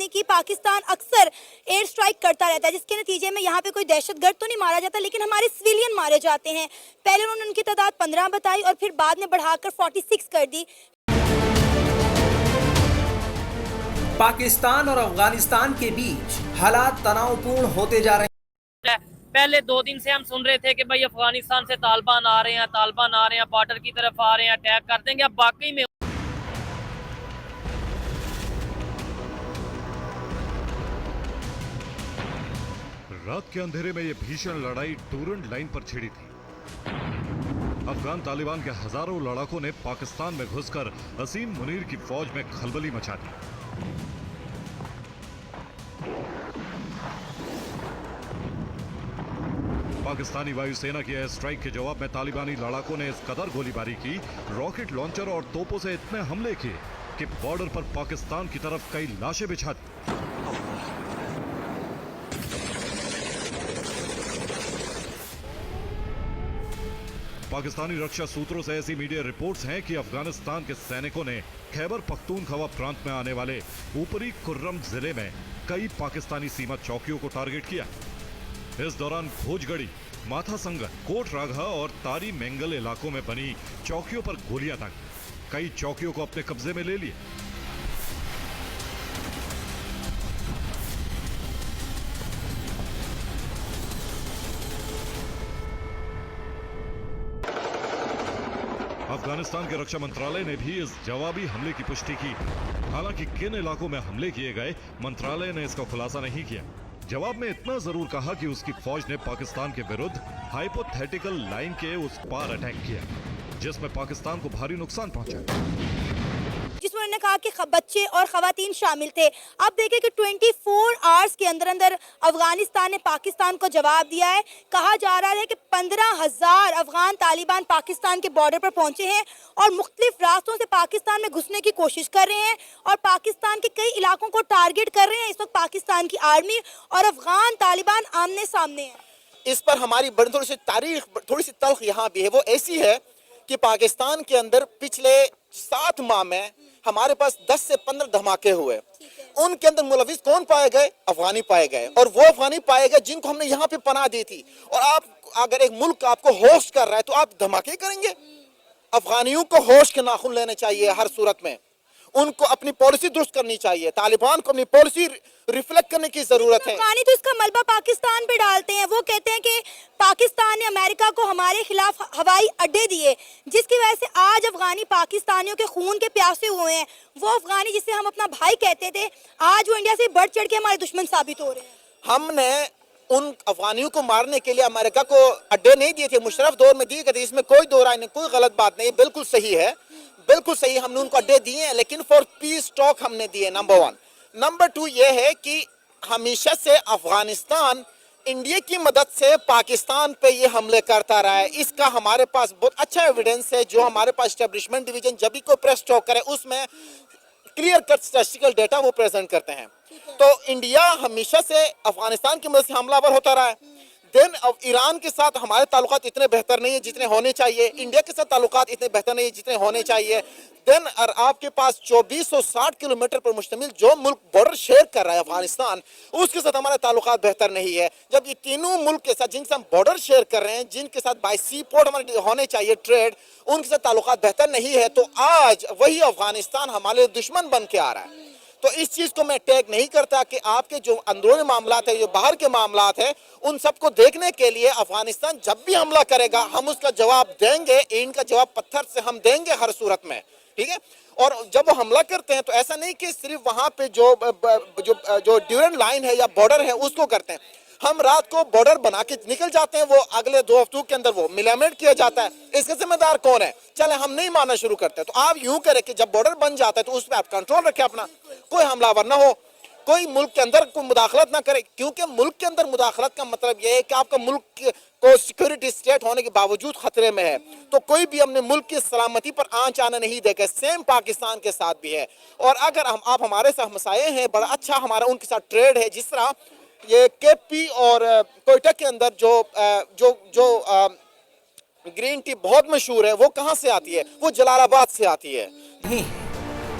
यानी कि पाकिस्तान अक्सर एयर स्ट्राइक करता रहता है, जिसके नतीजे में यहाँ पे कोई दहशतगर्द तो नहीं मारा जाता, लेकिन हमारे सिविलियन मारे जाते हैं। पहले उन्होंने उनकी तादाद 15 बताई और फिर बाद में बढ़ाकर 46 कर दी। पाकिस्तान और अफगानिस्तान के बीच हालात तनावपूर्ण होते जा रहे हैं। पहले 2 दिन से हम सुन रहे थे कि भाई अफगानिस्तान से तालिबान आ रहे हैं, बॉर्डर की तरफ आ रहे हैं, अटैक कर देंगे। अब वाकई में रात के अंधेरे में ये भीषण लड़ाई डूरंड लाइन पर छिड़ी थी। अफगान तालिबान के हजारों लड़ाकों ने पाकिस्तान में घुसकर असीम मुनीर की फौज में खलबली मचा दी। पाकिस्तानी वायुसेना की एयर स्ट्राइक के जवाब में तालिबानी लड़ाकों ने इस कदर गोलीबारी की, रॉकेट लॉन्चर और तोपों से इतने हमले किए कि बॉर्डर पर पाकिस्तान की तरफ कई लाशें बिछा दी। पाकिस्तानी रक्षा सूत्रों से ऐसी मीडिया रिपोर्ट्स हैं कि अफगानिस्तान के सैनिकों ने खैबर पख्तूनख्वा प्रांत में आने वाले ऊपरी कुर्रम जिले में कई पाकिस्तानी सीमा चौकियों को टारगेट किया। इस दौरान भोजगढ़ी, माथा संगत, कोट राघा और तारी मेंगल इलाकों में बनी चौकियों पर गोलियां दागी, कई चौकियों को अपने कब्जे में ले लिया। अफगानिस्तान के रक्षा मंत्रालय ने भी इस जवाबी हमले की पुष्टि की। हालांकि किन इलाकों में हमले किए गए, मंत्रालय ने इसका खुलासा नहीं किया। जवाब में इतना जरूर कहा कि उसकी फौज ने पाकिस्तान के विरुद्ध हाइपोथेटिकल लाइन के उस पार अटैक किया, जिसमें पाकिस्तान को भारी नुकसान पहुंचा। जिसमें उन्होंने कहा कि बच्चे और खवातीन शामिल थे। अब देखिए कि 24 आवर्स के अंदर अंदर अफगानिस्तान ने पाकिस्तान को जवाब दिया है। कहा जा रहा है कि 15,000 अफगान तालिबान पाकिस्तान के बॉर्डर पर पहुंचे हैं और मुख्तलिफ रास्तों से पाकिस्तान में घुसने की कोशिश कर रहे हैं और पाकिस्तान के कई इलाकों को टारगेट कर रहे हैं। इस वक्त पाकिस्तान की आर्मी और अफगान तालिबान आमने सामने है। इस पर हमारी बड़ी थोड़ी सी तल्ख यहाँ भी है। वो ऐसी है कि पाकिस्तान के अंदर पिछले 7 माह में हमारे पास 10 से 15 धमाके हुए। उनके अंदर मुलविस कौन पाए गए? अफगानी पाए गए, और वो अफगानी पाए गए जिनको हमने यहाँ पे पनाह दी थी। और आप अगर एक मुल्क आपको होस्ट कर रहा है तो आप धमाके करेंगे? अफगानियों को होश के नाखून लेने चाहिए हर सूरत में। उनको अपनी पॉलिसी दुरुस्त करनी चाहिए। तालिबान को अपनी पॉलिसी रिफ्लेक्ट करने की जरूरत है। अफगानी तो इसका मलबा पाकिस्तान पे डालते हैं। वो कहते हैं कि पाकिस्तान ने अमेरिका को हमारे खिलाफ हवाई अड्डे दिए, जिसकी वजह से आज अफगानी पाकिस्तानियों के खून के प्यासे हुए हैं। वो अफगानी जिसे हम अपना भाई कहते थे, आज वो इंडिया से बढ़ चढ़ के हमारे दुश्मन साबित हो रहे हैं। हमने उन अफगानियों को मारने के लिए अमेरिका को अड्डे नहीं दिए थे, मुशर्रफ दौर में दिए गए थे। इसमें कोई दो राय नहीं, कोई गलत बात नहीं, बिल्कुल सही है, बिल्कुल सही। हमने उनको अड्डे दिए हैं, लेकिन फॉर पीस टॉक हमने दिए, नंबर 1। नंबर 2 ये है कि हमेशा से अफगानिस्तान इंडिया की मदद से पाकिस्तान पे ये हमले करता रहा है। इसका हमारे पास बहुत अच्छा एविडेंस है। जो हमारे पास एस्टेब्लिशमेंट डिवीजन जब भी कोई प्रेस टॉक करे उसमें क्लियर कट स्टैटिस्टिकल डेटा वो प्रेजेंट करते हैं। तो इंडिया हमेशा से अफगानिस्तान की मदद से हमलावर होता रहा है। देन अब ईरान के साथ हमारे ताल्लुकात इतने बेहतर नहीं है जितने होने चाहिए। इंडिया के साथ ताल्लुकात इतने बेहतर नहीं है जितने होने चाहिए। देन और आपके पास 2460 किलोमीटर पर मुश्तमिल जो मुल्क बॉर्डर शेयर कर रहा है अफगानिस्तान, उसके साथ हमारे ताल्लुकात बेहतर नहीं है। जब ये तीनों मुल्क के साथ जिनसे हम बॉर्डर शेयर कर रहे हैं, जिनके साथ बाई सी पोर्ट हमारे होने चाहिए ट्रेड, उनके साथ ताल्लुकात बेहतर नहीं है, तो आज वही अफगानिस्तान हमारे दुश्मन बन के आ रहा है। तो इस चीज को मैं टैग नहीं करता कि आपके जो अंदरूनी मामलात है, जो बाहर के मामलात है, उन सबको देखने के लिए अफगानिस्तान जब भी हमला करेगा हम उसका जवाब देंगे। इनका जवाब पत्थर से हम देंगे हर सूरत में, ठीक है। और जब वो हमला करते हैं तो ऐसा नहीं कि सिर्फ वहां पे जो ड्यूरेंट लाइन है या बॉर्डर है उसको करते हैं। हम रात को बॉर्डर बना के निकल जाते हैं, वो अगले 2 हफ्तों के अंदर वो मिलामेट किया जाता है। इसका जिम्मेदार कौन है? चले हम नहीं मानना शुरू करते, तो आप यूं करें कि जब बॉर्डर बन जाता है तो उस पर आप कंट्रोल रखें अपना, कोई हमलावर ना हो, कोई मुल्क के अंदर कोई मुदाखलत ना करे। क्योंकि मुल्क के अंदर मुदाखलत का मतलब यह है कि आपका मुल्क को सिक्योरिटी स्टेट होने के बावजूद खतरे में है, तो कोई भी अपने मुल्क की सलामती पर आंच आने नहीं देगा। सेम पाकिस्तान के साथ भी है। और अगर आप हमारे साथ हमसाये हैं, बड़ा अच्छा हमारा उनके साथ ट्रेड है। जिस तरह ये केपी और कोयटा के अंदर जो ग्रीन टी बहुत मशहूर है, वो कहाँ से आती है? वो जलालाबाद से आती है। नहीं,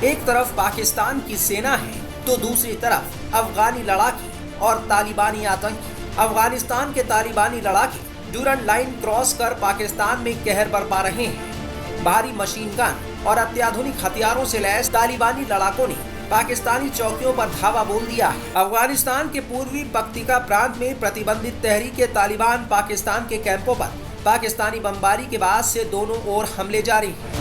एक तरफ पाकिस्तान की सेना है तो दूसरी तरफ अफगानी लड़ाके और तालिबानी आतंकी। अफगानिस्तान के तालिबानी लड़ाके ड्यूरन लाइन क्रॉस कर पाकिस्तान में कहर बरपा रहे हैं। भारी मशीन गन और अत्याधुनिक हथियारों से लैस तालिबानी लड़ाकों ने पाकिस्तानी चौकियों पर धावा बोल दिया है। अफगानिस्तान के पूर्वी पक्तिका प्रांत में प्रतिबंधित तहरीक तालिबान पाकिस्तान के कैंपों पर पाकिस्तानी बमबारी के बाद से दोनों ओर हमले जारी हैं।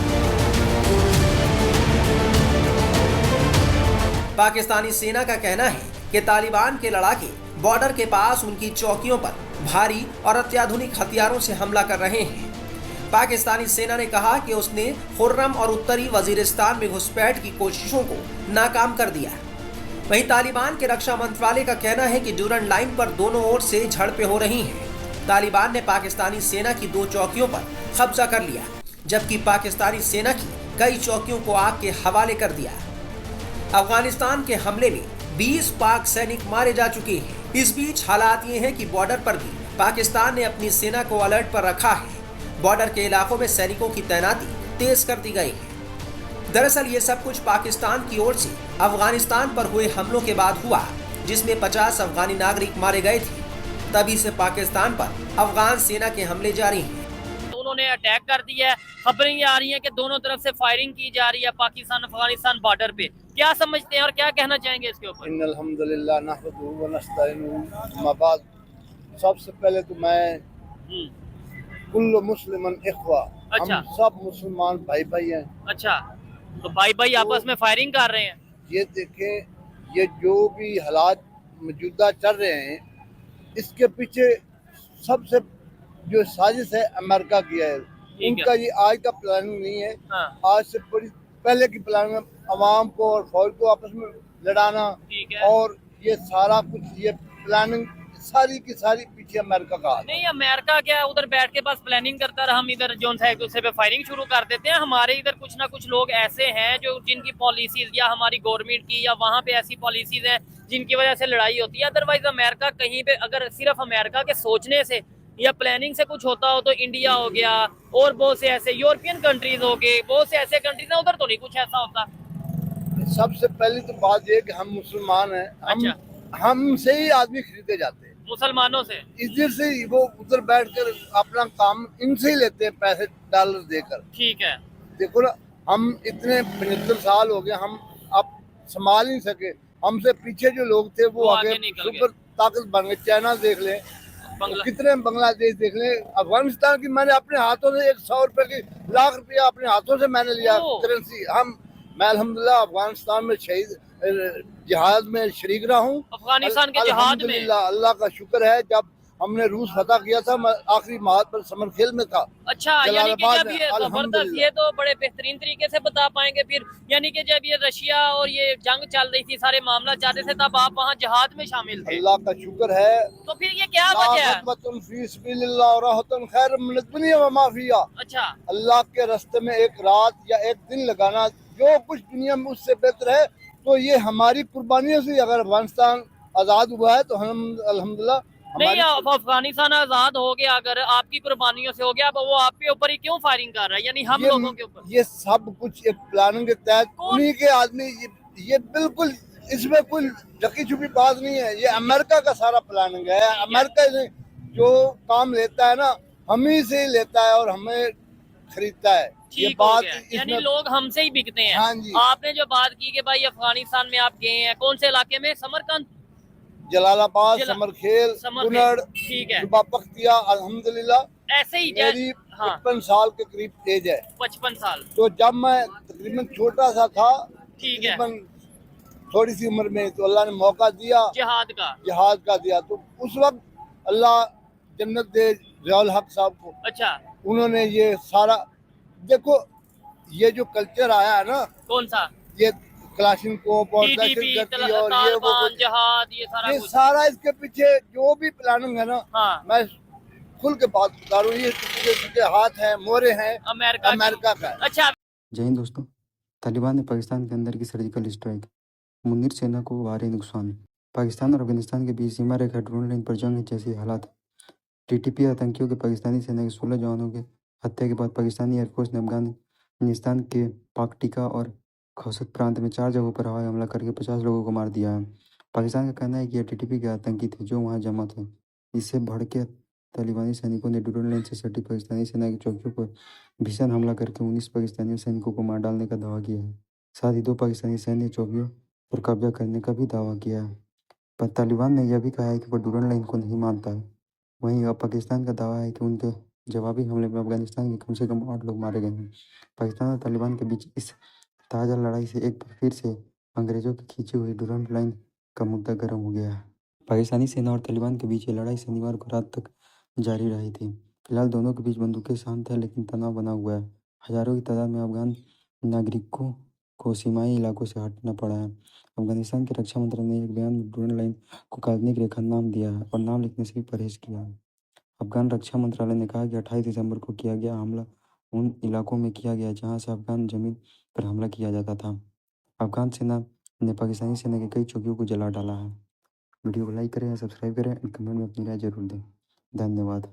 पाकिस्तानी सेना का कहना है कि तालिबान के लड़ाके बॉर्डर के पास उनकी चौकियों पर भारी और अत्याधुनिक हथियारों से हमला कर रहे हैं। पाकिस्तानी सेना ने कहा कि उसने खुर्रम और उत्तरी वजीरिस्तान में घुसपैठ की कोशिशों को नाकाम कर दिया। वहीं तालिबान के रक्षा मंत्रालय का कहना है कि ड्यूरन लाइन पर दोनों ओर से झड़पें हो रही हैं। तालिबान ने पाकिस्तानी सेना की 2 चौकियों पर कब्जा कर लिया, जबकि पाकिस्तानी सेना की कई चौकियों को आग के हवाले कर दिया। अफगानिस्तान के हमले में 20 पाक सैनिक मारे जा चुके हैं। इस बीच हालात ये हैं कि बॉर्डर पर भी पाकिस्तान ने अपनी सेना को अलर्ट पर रखा है। बॉर्डर के इलाकों में सैनिकों की तैनाती तेज कर दी गई है। दरअसल ये सब कुछ पाकिस्तान की ओर से अफगानिस्तान पर हुए हमलों के बाद हुआ, जिसमें 50 अफगानी नागरिक मारे गए थे। तभी से पाकिस्तान पर अफगान सेना के हमले जारी हैं। उन्होंने अटैक कर दिया है। खबरें ये आ रही हैं कि दोनों तरफ से फायरिंग की जा रही है पाकिस्तान अफगानिस्तान बॉर्डर पे। क्या समझते हैं और क्या कहना चाहेंगे इसके ऊपर? अल्हम्दुलिल्लाह नहमदुहु व नस्तईनुहु। अम्मा बाद, सबसे पहले तो मैं कुल्लु मुस्लिमन इख्वा, अच्छा। हम सब मुसलमान भाई भाई हैं। अच्छा, तो भाई आपस में फायरिंग कर रहे हैं। ये देखें, ये जो भी हालात मौजूदा चल रहे हैं, इसके पीछे सबसे जो साजिश है अमेरिका की है। उनका ये आज का प्लानिंग नहीं है। हाँ। आज से बड़ी पहले की प्लानिंग, अवाम को और फौज को आपस में लड़ाना, ठीक है। और ये सारा कुछ, ये प्लानिंग सारी की सारी पीछे अमेरिका का हाथ है। नहीं, अमेरिका क्या है, उधर बैठ के बस प्लानिंग करता रहा, हम इधर जो है दूसरे पे फायरिंग शुरू कर देते हैं। हमारे इधर कुछ ना कुछ लोग ऐसे हैं जो जिनकी पॉलिसीज या हमारी गवर्नमेंट की या वहाँ पे ऐसी पॉलिसीज हैं जिनकी वजह से लड़ाई होती है। अदरवाइज अमेरिका कहीं पे अगर सिर्फ अमेरिका के सोचने से या प्लानिंग से कुछ होता हो तो इंडिया हो गया और बहुत से ऐसे यूरोपियन कंट्रीज हो गए, बहुत से ऐसे कंट्रीज हैं, उधर तो नहीं कुछ ऐसा होता। सबसे पहली तो बात ये कि हम मुसलमान हैं, हमसे ही आदमी खरीदे जाते हैं, मुसलमानों से। इधर से वो उधर बैठकर अपना काम इनसे ही लेते हैं, पैसे डॉलर देकर। ठीक है। देखो ना, हम इतने 75 साल हो गए, हम अब संभाल नहीं सके। हमसे पीछे जो लोग थे वो आगे सुपर ताकत बन गए। चाइना देख लें, कितने बांग्लादेश देख लें, अफगानिस्तान की मैंने अपने हाथों से 100 रुपए की लाख रुपया अपने हाथों से मैंने लिया करेंसी। मैं अल्हम्दुलिल्लाह अफगानिस्तान में शहीद जिहाद में शरीक रहा हूँ। अफगानिस्तान के जिहाद में अल्लाह का शुक्र है, जब हमने रूस फतह किया था, मैं आखिरी महाद पर समर खेल में था। अच्छा, यानी कि जब ये जबरदस्त, ये तो बड़े बेहतरीन तरीके से बता पाएंगे फिर, यानी कि जब ये रशिया और ये जंग चल रही थी, सारे मामला चल रहे थे, तब आप वहाँ जिहाद में शामिल थे। अल्लाह का शुक्र है। तो फिर ये क्या वजह है? अच्छा, अल्लाह के रास्ते में एक रात या एक दिन लगाना जो कुछ दुनिया में उससे बेहतर है। तो ये हमारी कुर्बानियों से अगर अफगानिस्तान आजाद हुआ है तो हम अल्हम्दुलिल्लाह। नहीं, अफगानिस्तान आजाद हो गया अगर आपकी कुर्बानियों से हो गया, अब वो आपके ऊपर ही क्यों फायरिंग कर रहा है, यानी हम लोगों के ऊपर? ये सब कुछ एक प्लानिंग के तहत उन्हीं के आदमी, ये बिल्कुल इसमें कोई ढकी छुपी बात नहीं है। ये अमेरिका का सारा प्लानिंग है। अमेरिका जो काम लेता है ना, हम ही से लेता है और हमें खरीदता है। ये बात यानी लोग हमसे ही बिकते हैं। हाँ जी। आपने जो बात की कि भाई अफगानिस्तान में आप गए हैं, कौन से इलाके में? समरकंद, जलालाबाद, समरखेल, कुनड़, ठीक है, बख्तिया। अल्हम्दुलिल्लाह ऐसे ही मेरी 55 साल के करीब एज है। 55 साल। तो जब मैं तकरीबन छोटा सा था, ठीक है, थोड़ी सी उम्र में, तो अल्लाह ने मौका दिया जिहाद का दिया। तो उस वक्त अल्लाह जन्नत दे ज़ियाउल हक साहब को। अच्छा, उन्होंने ये सारा, देखो ये जो कल्चर आया है ना, कौन सा, ये क्लाशनकोव और दहशतगर्दी और ये वो जिहाद, ये सारा इसके पीछे जो भी प्लानिंग है ना, मैं खुल के बात बता रहा हूँ, ये हाथ है, मोरे हैं अमेरिका का। अच्छा, जय हिंद दोस्तों। तालिबान ने पाकिस्तान के अंदर की सर्जिकल स्ट्राइक, मुनीर सेना को भारी नुकसान। पाकिस्तान और अफगानिस्तान के बीच सीमा रेखा ड्रोन लाइन पर जंग जैसे हालात। टीटीपी आतंकियों के पाकिस्तानी सेना के 16 जवानों के हत्या के बाद पाकिस्तानी एयरफोर्स ने अफगानिस्तान के पाकटिका और खौसत प्रांत में 4 जगहों पर हवाई हमला करके 50 लोगों को मार दिया है। पाकिस्तान का कहना है कि यह टीटीपी के आतंकी थे जो वहां जमा थे। इससे भड़के तालिबानी सैनिकों ने ड्रोन लाइन से सटी पाकिस्तानी सेना की चौकियों पर भीषण हमला करके 19 पाकिस्तानी सैनिकों को मार डालने का दावा किया है। साथ ही 2 पाकिस्तानी सैन्य चौकियों पर कब्जा करने का भी दावा किया है। पर तालिबान ने यह भी कहा है कि वह ड्रोन लाइन को नहीं मानता है। वहीं अब पाकिस्तान का दावा है कि उनके जवाबी हमले में अफगानिस्तान के कम से कम 8 लोग मारे गए हैं। पाकिस्तान और तालिबान के बीच इस ताज़ा लड़ाई से एक बार फिर से अंग्रेजों की खींची हुई ड्रोन लाइन का मुद्दा गर्म हो गया है। पाकिस्तानी सेना और तालिबान के बीच ये लड़ाई शनिवार को रात तक जारी रही थी। फिलहाल दोनों के बीच बंदूकें शांत है लेकिन तनाव बना हुआ है। हजारों की तादाद में अफगान नागरिकों को सीमाई इलाकों से हटना पड़ा है। अफगानिस्तान के रक्षा मंत्रालय ने एक बयान में ड्रोन लाइन को काल्पनिक रेखा नाम दिया है और नाम लिखने से भी परहेज किया है। अफगान रक्षा मंत्रालय ने कहा कि 28 दिसंबर को किया गया हमला उन इलाकों में किया गया जहां से अफगान जमीन पर हमला किया जाता था। अफगान सेना ने पाकिस्तानी सेना की कई चौकियों को जला डाला है। वीडियो को लाइक करें, सब्सक्राइब करें और कमेंट में अपनी राय जरूर दें। धन्यवाद।